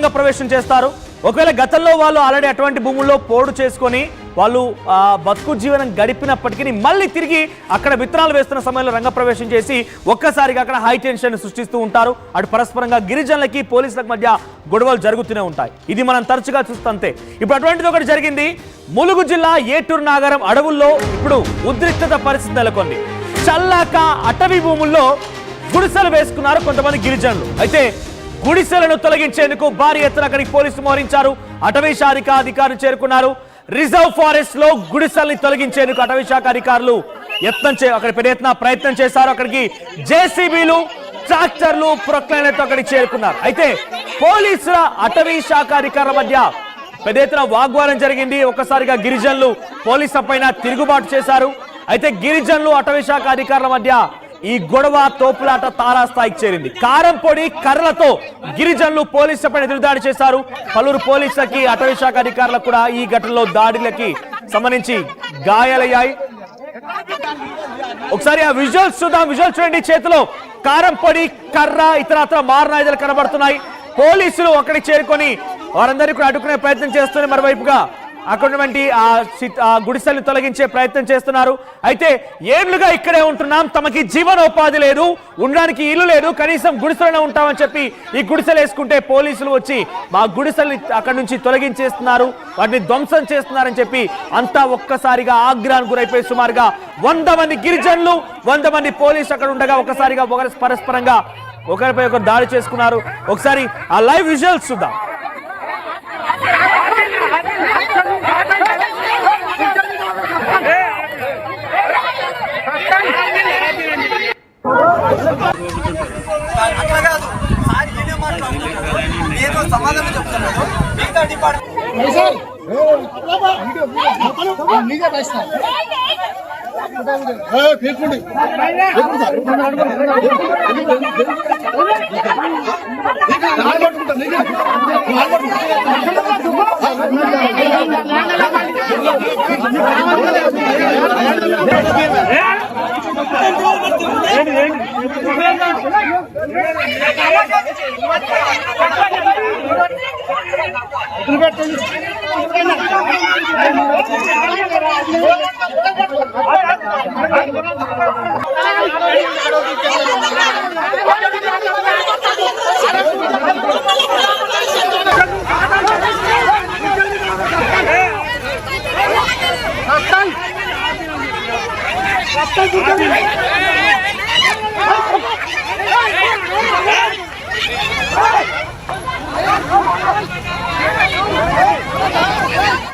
రంగ ప్రవేశం చేస్తారు. ఒకవేళ గతంలో వాళ్ళు ఆల్రెడీ అటువంటి భూముల్లో పోడు చేసుకొని వాళ్ళు బతుకు జీవనం గడిపినప్పటికీ మళ్ళీ తిరిగి అక్కడ విత్తనాలు వేస్తున్న సమయంలో రంగ ప్రవేశం చేసి ఒక్కసారిగా అక్కడ హై టెన్షన్ సృష్టిస్తూ ఉంటారు. అటు పరస్పరంగా గిరిజనులకి పోలీసులకు మధ్య గొడవలు జరుగుతూనే ఉంటాయి. ఇది మనం తరచుగా చూస్తుంటే ఇప్పుడు అటువంటిది ఒకటి జరిగింది. ములుగు జిల్లా ఏటూరు నాగరం అడవుల్లో ఇప్పుడు ఉద్రిక్తత పరిస్థితి నెలకొంది. చల్లాక అటవీ భూముల్లో గుడిసెలు వేసుకున్నారు కొంతమంది గిరిజనులు. అయితే గుడిసెలను తొలగించేందుకు భారీ ఎత్తున అక్కడికి పోలీసులు మోహరించారు. అటవీ శాఖ అధికారులు చేరుకున్నారు. రిజర్వ్ ఫారెస్ట్ లో గుడిసెల్ని తొలగించేందుకు అటవీ శాఖ అధికారులు అక్కడ పెద్ద ఎత్తున ప్రయత్నం చేశారు. అక్కడికి జేసీబీలు, ట్రాక్టర్లు, ప్రొక్లైనర్తో అక్కడికి చేరుకున్నారు. అయితే పోలీసుల అటవీ శాఖ అధికారుల మధ్య పెద్ద ఎత్తున వాగ్వాదం జరిగింది. ఒక్కసారిగా గిరిజనులు పోలీసుల పైన తిరుగుబాటు చేశారు. అయితే గిరిజనులు అటవీ శాఖ అధికారుల మధ్య ఈ గొడవ తోపులాట తారాస్థాయికి చేరింది. కారం పొడి, కర్రలతో గిరిజనులు పోలీసులపై ఎదురుదాడి చేశారు. పలువురు పోలీసులకి, అటవీ శాఖ అధికారులకు కూడా ఈ ఘటనలో దాడులకి సంబంధించి గాయాలయ్యాయి. ఒకసారి ఆ విజువల్స్ చూద్దాం. విజువల్స్ చూడండి. చేతిలో కారం పొడి, కర్ర, ఇతరత్ర మారణాయుధాలు కనబడుతున్నాయి. పోలీసులు అక్కడికి చేరుకొని వారందరికీ కూడా అడ్డుకునే ప్రయత్నం చేస్తున్నారు. మరోవైపుగా అక్కడ ఉన్నటువంటి ఆ గుడిసెల్ని తొలగించే ప్రయత్నం చేస్తున్నారు. అయితే ఏళ్లుగా ఇక్కడే ఉంటున్నాం, తమకి జీవనోపాధి లేదు, ఉండడానికి ఇల్లు లేదు, కనీసం గుడిసెలోనే ఉంటామని చెప్పి ఈ గుడిసెలు వేసుకుంటే పోలీసులు వచ్చి మా గుడిసెల్ని అక్కడి నుంచి తొలగించేస్తున్నారు, వాటిని ధ్వంసం చేస్తున్నారని చెప్పి అంతా ఒక్కసారిగా ఆగ్రహానికి గురైపోయి సుమారుగా 100 మంది గిరిజనులు, 100 మంది పోలీసులు అక్కడ ఉండగా ఒక్కసారిగా పరస్పరంగా ఒకరిపై ఒకరు దాడి చేసుకున్నారు. ఒకసారి ఆ లైవ్ విజువల్స్ చూద్దాం. సమాధానం చెప్తున్నాను. మిగతా డిపార్ట్మెంట్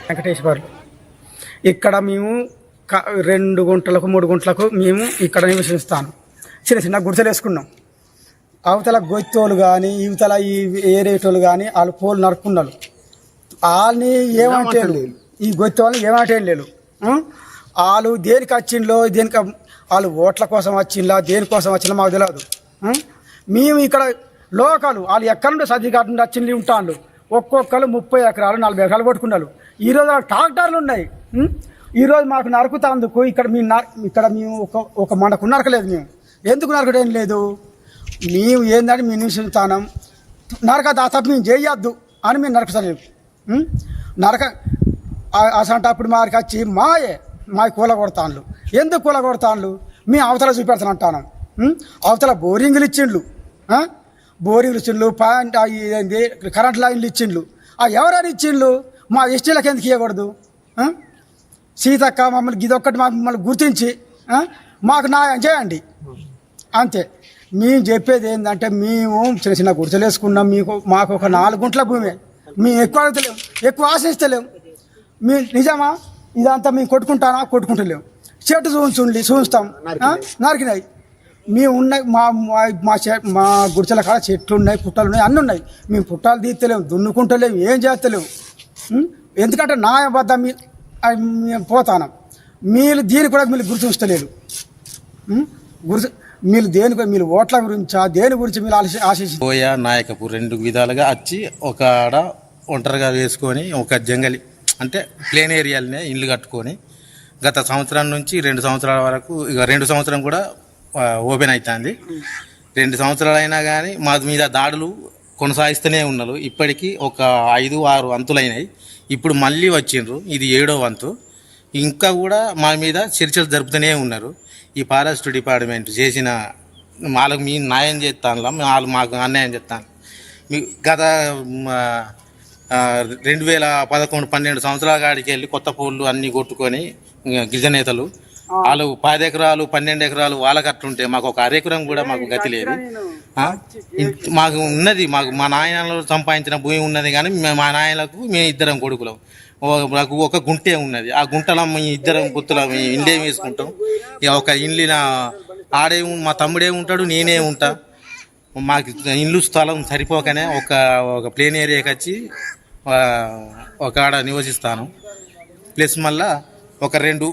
వెంకటేశ్వర్లు ఇక్కడ మేము 2 గుంటలకు 3 గుంటలకు మేము ఇక్కడ నివసిస్తాను. చిన్న చిన్న గుడిసెలు వేసుకున్నాం. అవతల గొత్తోళ్ళు కానీ ఇవతల ఈ ఏరేటోళ్ళు కానీ వాళ్ళు పోలు నరుక్కున్నారు. వాళ్ళని ఏమంటే ఈ గొత్తి వాళ్ళని ఏమంటే లేదు. వాళ్ళు దేనికి వచ్చిండ్లో, దేనికి వాళ్ళు ఓట్ల కోసం వచ్చిందా, దేనికోసం వచ్చిందో మాకు తెలియదు. మేము ఇక్కడ లోకలు వాళ్ళు ఎక్కడ నుండి సర్టిఫికేట్ నుండి వచ్చింది ఉంటాను. ఒక్కొక్కరు 30 ఎకరాలు 40 ఎకరాలు కొట్టుకున్నారు. ఈరోజు ట్రాక్టర్లు ఉన్నాయి. ఈరోజు మాకు నరుకుతాందుకు ఇక్కడ మేము ఒక మనకు నరకలేదు. మేము ఎందుకు నరకడం లేదు? మేము ఏంటంటే మేము నివసిస్తాం, నరకదా తప్ప మేము చేయొద్దు అని మేము నరకలేదు. అసంటప్పుడు మాకు వచ్చి మా కూల కొడతాను. ఎందుకు కూల కొడతాను? మేము అవతల చూపెడతాను అంటాను. అవతల బోరింగ్లు ఇచ్చిండ్లు, పాయింట్ ఏంది కరెంట్ లైన్లు ఇచ్చిండ్లు. ఎవరైనా ఇచ్చిండ్లు? మా ఎస్టీలకు ఎందుకు ఇవ్వకూడదు? సీతక్క మమ్మల్ని ఇదొక్కటి మమ్మల్ని గుర్తించి మాకు న్యాయం చేయండి అంతే. మేము చెప్పేది ఏంటంటే మేము చిన్న చిన్న గుడిసెలు వేసుకున్నాం. మాకు ఒక 4 గుంటల భూమి. మేము ఎక్కువ అడుగుతలేము, ఎక్కువ ఆశిస్తలేము. మేము నిజమా ఇదంతా మేము కొట్టుకుంటలేము. చెట్టు చూస్తాం నరికినాయి. మేము ఉన్నాయి మా గుడిసెల కాడ చెట్లు ఉన్నాయి, పుట్టాలు ఉన్నాయి, అన్నీ ఉన్నాయి. మేము పుట్టాలు తీస్తలేము, దున్నుకుంటలేము, ఏం చేస్తలేము. ఎందుకంటే న్యాయం వద్ద మేము పోతాను. మీరు దీన్ని కూడా మీరు గుర్తించలేదు. మీరు దేని మీరు ఓట్ల గురించా దేని గురించి మీరు ఆశించారు? పోయా నాయకపూర్ 2 విధాలుగా వచ్చి ఒక ఆడ ఒంటరిగా వేసుకొని ఒక జంగలి అంటే ప్లేన్ ఏరియాలనే ఇల్లు కట్టుకొని గత సంవత్సరం నుంచి 2 సంవత్సరాల వరకు ఇక 2 సంవత్సరం కూడా ఓపెన్ అవుతుంది. 2 సంవత్సరాలు అయినా కానీ మా మీద దాడులు కొనసాగిస్తూనే ఉన్నారు. ఇప్పటికీ ఒక 5-6 వంతులైనాయి. ఇప్పుడు మళ్ళీ వచ్చిండ్రు, ఇది 7వ వంతు. ఇంకా కూడా మా మీద చర్చలు జరుపుతూనే ఉన్నారు. ఈ ఫారెస్ట్ డిపార్ట్మెంట్ చేసిన వాళ్ళకు మీ న్యాయం చేస్తాను, వాళ్ళు మాకు అన్యాయం చేస్తాను. మీ గత 2011-12 సంవత్సరాల కాడికి వెళ్ళి కొత్త పూలు అన్నీ కొట్టుకొని గిరిజనేతలు వాళ్ళు 10 ఎకరాలు 12 ఎకరాలు వాళ్ళకి అట్లుంటే మాకు ఒక అరెకరం కూడా మాకు గతి లేదు. మాకు ఉన్నది, మా నాయనలు సంపాదించిన భూమి ఉన్నది, కానీ మా నాయనలకు మేము 2 కొడుకులం. నాకు ఒక గుంటే ఉన్నది. ఆ గుంటలో మీ 2 పుత్తుల ఇండ్లే వేసుకుంటాం. ఇక ఒక ఇండ్లిన ఆడే మా తమ్ముడే ఉంటాడు, నేనే ఉంటా. మాకు ఇల్లు స్థలం సరిపోకనే ఒక ప్లేన్ ఏరియాకి వచ్చి ఒక ఆడ నివసిస్తాను. ప్లస్ మళ్ళా ఒక 2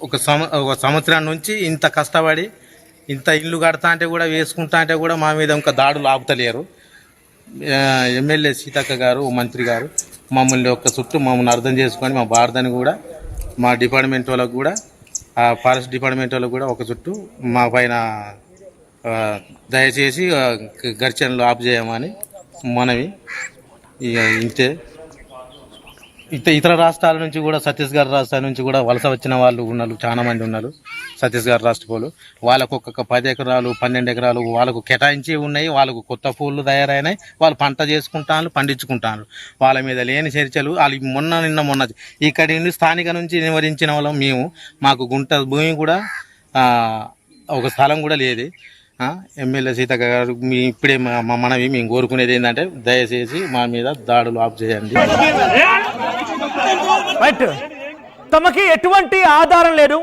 ఒక సంవత్సరం నుంచి ఇంత కష్టపడి ఇంత ఇల్లు కడతా అంటే కూడా వేసుకుంటా అంటే కూడా మా మీద ఇంకా దాడులు ఆపుతలేరు. ఎమ్మెల్యే సీతక్క గారు, మంత్రి గారు మమ్మల్ని మమ్మల్ని అర్థం చేసుకొని మా బాధని కూడా మా డిపార్ట్మెంట్ వాళ్ళకు కూడా, ఆ ఫారెస్ట్ డిపార్ట్మెంట్ వాళ్ళకు కూడా ఒక చుట్టూ మా పైన దయచేసి ఘర్షణలు ఆపు చేయమని మనవి. ఇక ఇంతే. ఇతర రాష్ట్రాల నుంచి కూడా, ఛత్తీస్గఢ్ రాష్ట్రాల నుంచి కూడా వలస వచ్చిన వాళ్ళు ఉన్నారు, చాలా మంది ఉన్నారు. ఛత్తీస్గఢ్ రాష్ట్ర పూలు వాళ్ళకు ఒక్కొక్క 10 ఎకరాలు 12 ఎకరాలు వాళ్ళకు కేటాయించి ఉన్నాయి. వాళ్ళకు కొత్త పూలు తయారైనాయి. వాళ్ళు పంట చేసుకుంటాను, పండించుకుంటాను. వాళ్ళ మీద లేని చర్చలు వాళ్ళు మొన్న ఇక్కడి నుండి స్థానిక నుంచి నివారించిన వాళ్ళం మేము. మాకు గుంట భూమి కూడా ఒక స్థలం కూడా లేదు. ఎమ్మెల్యే సీతక్క గారు ఇప్పుడే మా మనవి మేము కోరుకునేది ఏంటంటే దయచేసి మా మీద దాడులు ఆఫ్ చేయండి. తమకి ఎటువంటి ఆధారం లేదు,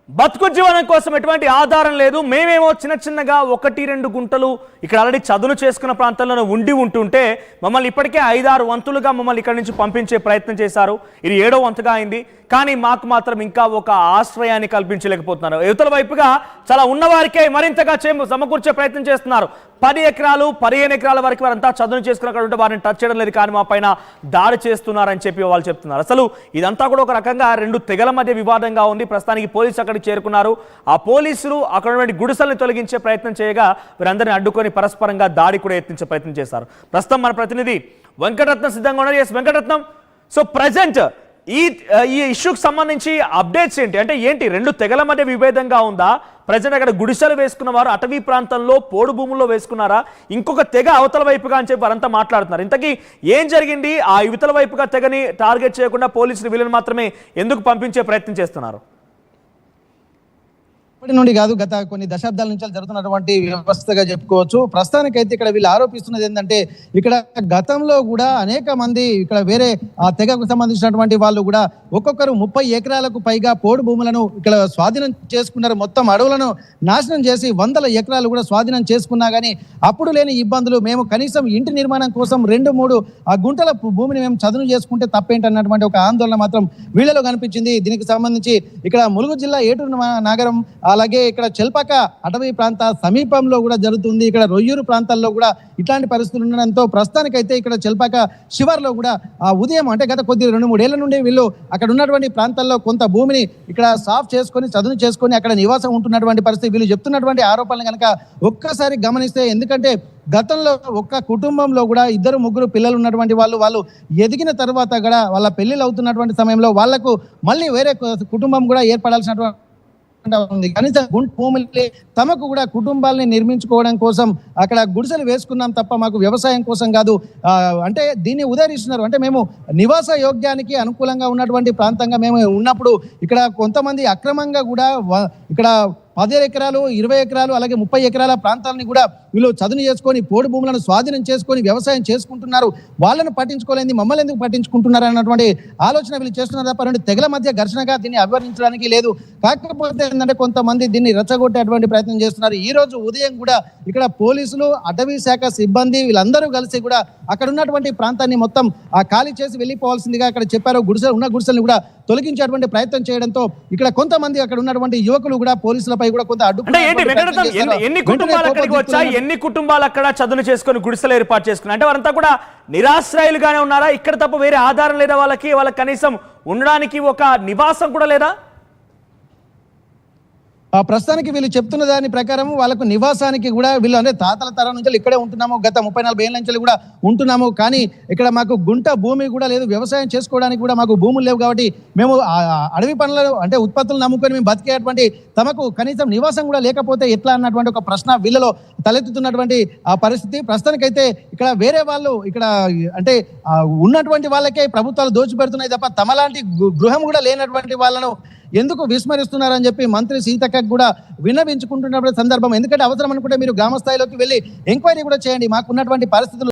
బతుకు జీవనం కోసం ఎటువంటి ఆధారం లేదు. మేమేమో చిన్నగా 1-2 గుంటలు ఇక్కడ ఆల్రెడీ చదును చేసుకున్న ప్రాంతంలో ఉంటుంటే మమ్మల్ని ఇప్పటికే 5-6 వంతులుగా మమ్మల్ని ఇక్కడ నుంచి పంపించే ప్రయత్నం చేశారు. ఇది 7వ వంతుగా అయింది. కానీ మాకు మాత్రం ఇంకా ఒక ఆశ్రయాన్ని కల్పించలేకపోతున్నారు. యువతల వైపుగా చాలా ఉన్నవారికే మరింతగా సమకూర్చే ప్రయత్నం చేస్తున్నారు. 10 ఎకరాలు 15 ఎకరాల వరకు వారంతా చదును చేసుకుని అక్కడ ఉంటే వారిని టచ్ చేయడం లేదు, కానీ మా పైన దాడి చేస్తున్నారని చెప్పి వాళ్ళు చెప్తున్నారు. అసలు ఇదంతా కూడా ఒక రకంగా 2 తెగల మధ్య వివాదంగా ఉంది. ప్రస్తుతానికి పోలీసులు అక్కడికి చేరుకున్నారు. ఆ పోలీసులు అక్కడ నుండి గుడిసెల్ని తొలగించే ప్రయత్నం చేయగా వీరందరినీ అడ్డుకొని పరస్పరంగా దాడి కూడా యత్నించే ప్రయత్నం చేశారు. ప్రస్తుతం మన ప్రతినిధి వెంకటరత్నం సిద్ధంగా ఉన్నారు. ఎస్ వెంకటరత్నం, సో ప్రజెంట్ ఈ ఇష్యూకి సంబంధించి అప్డేట్స్ ఏంటి? అంటే ఏంటి 2 తెగల మధ్య విభేదంగా ఉందా? ప్రజెంట్ అక్కడ గుడిసెలు వేసుకున్న వారు అటవీ ప్రాంతంలో పోడు భూముల్లో వేసుకున్నారా? ఇంకొక తెగ అవతల వైపుగా అని చెప్పి వారంతా మాట్లాడుతున్నారు. ఇంతకీ ఏం జరిగింది? ఆ యువతల వైపుగా తెగని టార్గెట్ చేయకుండా పోలీసులు వీళ్ళని మాత్రమే ఎందుకు పంపించే ప్రయత్నం చేస్తున్నారు? ఇప్పటి నుండి కాదు, గత కొన్ని దశాబ్దాల నుంచి జరుగుతున్నటువంటి వ్యవస్థగా చెప్పుకోవచ్చు. ప్రస్తుతానికైతే ఇక్కడ వీళ్ళు ఆరోపిస్తున్నది ఏంటంటే ఇక్కడ గతంలో కూడా అనేక మంది ఇక్కడ వేరే ఆ తెగకు సంబంధించినటువంటి వాళ్ళు కూడా ఒక్కొక్కరు 30 ఎకరాలకు పైగా పోడు భూములను ఇక్కడ స్వాధీనం చేసుకున్నారు. మొత్తం అడవులను నాశనం చేసి 100 ఎకరాలు కూడా స్వాధీనం చేసుకున్నా కానీ అప్పుడు లేని ఇబ్బందులు, మేము కనీసం ఇంటి నిర్మాణం కోసం 2-3 ఆ గుంటల భూమిని మేము చదును చేసుకుంటే తప్పేంటన్నటువంటి ఒక ఆందోళన మాత్రం వీళ్ళలో కనిపించింది. దీనికి సంబంధించి ఇక్కడ ములుగు జిల్లా ఏటూరు నగరం, అలాగే ఇక్కడ చెల్పక అటవీ ప్రాంత సమీపంలో కూడా జరుగుతుంది. ఇక్కడ రొయ్యూరు ప్రాంతాల్లో కూడా ఇట్లాంటి పరిస్థితులు ఉండడంతో ప్రస్తుతానికైతే ఇక్కడ చెల్పక శివార్లో కూడా ఉదయం అంటే గత కొద్ది 2-3 ఏళ్ల నుండి వీళ్ళు అక్కడ ఉన్నటువంటి ప్రాంతాల్లో కొంత భూమిని ఇక్కడ సాఫ్ చేసుకొని చదును చేసుకొని అక్కడ నివాసం ఉంటున్నటువంటి పరిస్థితి. వీళ్ళు చెప్తున్నటువంటి ఆరోపణలు కనుక ఒక్కసారి గమనిస్తే, ఎందుకంటే గతంలో ఒక్క కుటుంబంలో కూడా 2-3 పిల్లలు ఉన్నటువంటి వాళ్ళు ఎదిగిన తర్వాత కూడా వాళ్ళ పెళ్లిళ్ళు అవుతున్నటువంటి సమయంలో వాళ్లకు మళ్ళీ వేరే కుటుంబం కూడా ఏర్పడాల్సినటువంటి ఉంది. కనీసం భూములే తమకు కూడా కుటుంబాలని నిర్మించుకోవడం కోసం అక్కడ గుడిసెలు వేసుకున్నాం తప్ప మాకు వ్యవసాయం కోసం కాదు అంటే దీన్ని ఉదహరిస్తున్నారు. అంటే మేము నివాస యోగ్యానికి అనుకూలంగా ఉన్నటువంటి ప్రాంతంగా మేము ఉన్నప్పుడు ఇక్కడ కొంతమంది అక్రమంగా కూడా ఇక్కడ 10 ఎకరాలు 20 ఎకరాలు అలాగే 30 ఎకరాల ప్రాంతాలని కూడా వీళ్ళు చదును చేసుకొని పోడు భూములను స్వాధీనం చేసుకొని వ్యవసాయం చేసుకుంటున్నారు. వాళ్ళను పట్టించుకోలేని మమ్మల్ని ఎందుకు పట్టించుకుంటున్నారు అన్నటువంటి ఆలోచన వీళ్ళు చేస్తున్నారు తప్ప 2 తెగల మధ్య ఘర్షణగా దీన్ని అభివర్ణించడానికి లేదు. కాకపోతే ఏంటంటే కొంతమంది దీన్ని రెచ్చగొట్టేటువంటి ప్రయత్నం చేస్తున్నారు. ఈ రోజు ఉదయం కూడా ఇక్కడ పోలీసులు, అటవీ శాఖ సిబ్బంది వీళ్ళందరూ కలిసి కూడా అక్కడ ఉన్నటువంటి ప్రాంతాన్ని మొత్తం ఖాళీ చేసి వెళ్ళిపోవాల్సిందిగా అక్కడ చెప్పారు. గుడిసెలను కూడా తొలగించేటువంటి ప్రయత్నం చేయడంతో ఇక్కడ కొంతమంది అక్కడ ఉన్నటువంటి యువకులు కూడా పోలీసులపై కూడా కొంత అడ్డు. ఎన్ని కుటుంబాలు అక్కడికి వచ్చాయి? ఎన్ని కుటుంబాలు అక్కడ చదును చేసుకొని గుడిసెలు ఏర్పాటు చేసుకున్నారు? అంటే వారంతా కూడా నిరాశ్రయులుగానే ఉన్నారా? ఇక్కడ తప్ప వేరే ఆధారం లేదా వాళ్ళకి కనీసం ఉండడానికి ఒక నివాసం కూడా లేదా? ప్రస్తుతానికి వీళ్ళు చెప్తున్న దాని ప్రకారం వాళ్ళకు నివాసానికి కూడా వీళ్ళు అంటే తాతల తరం నుంచి ఇక్కడే ఉంటున్నాము, గత 30-40 ఏళ్ళ నుంచి కూడా ఉంటున్నాము, కానీ ఇక్కడ మాకు గుంట భూమి కూడా లేదు, వ్యవసాయం చేసుకోవడానికి కూడా మాకు భూములు లేవు, కాబట్టి మేము అడవి పనులు అంటే ఉత్పత్తులు నమ్ముకొని మేము బతికేటువంటి తమకు కనీసం నివాసం కూడా లేకపోతే ఎట్లా అన్నటువంటి ఒక ప్రశ్న వీళ్ళలో తలెత్తుతున్నటువంటి ఆ పరిస్థితి. ప్రస్తుతానికైతే ఇక్కడ వేరే వాళ్ళు ఇక్కడ అంటే ఉన్నటువంటి వాళ్ళకే ప్రభుత్వాలు దోచిపెడుతున్నాయి తప్ప తమలాంటి గృహం కూడా లేనటువంటి వాళ్ళను ఎందుకు విస్మరిస్తున్నారని చెప్పి మంత్రి సీతక్కకు కూడా విన్నవించుకుంటున్నటువంటి సందర్భం. ఎందుకంటే అవసరం అనుకుంటే మీరు గ్రామ స్థాయిలోకి వెళ్ళి ఎంక్వైరీ కూడా చేయండి, మాకున్నటువంటి పరిస్థితులు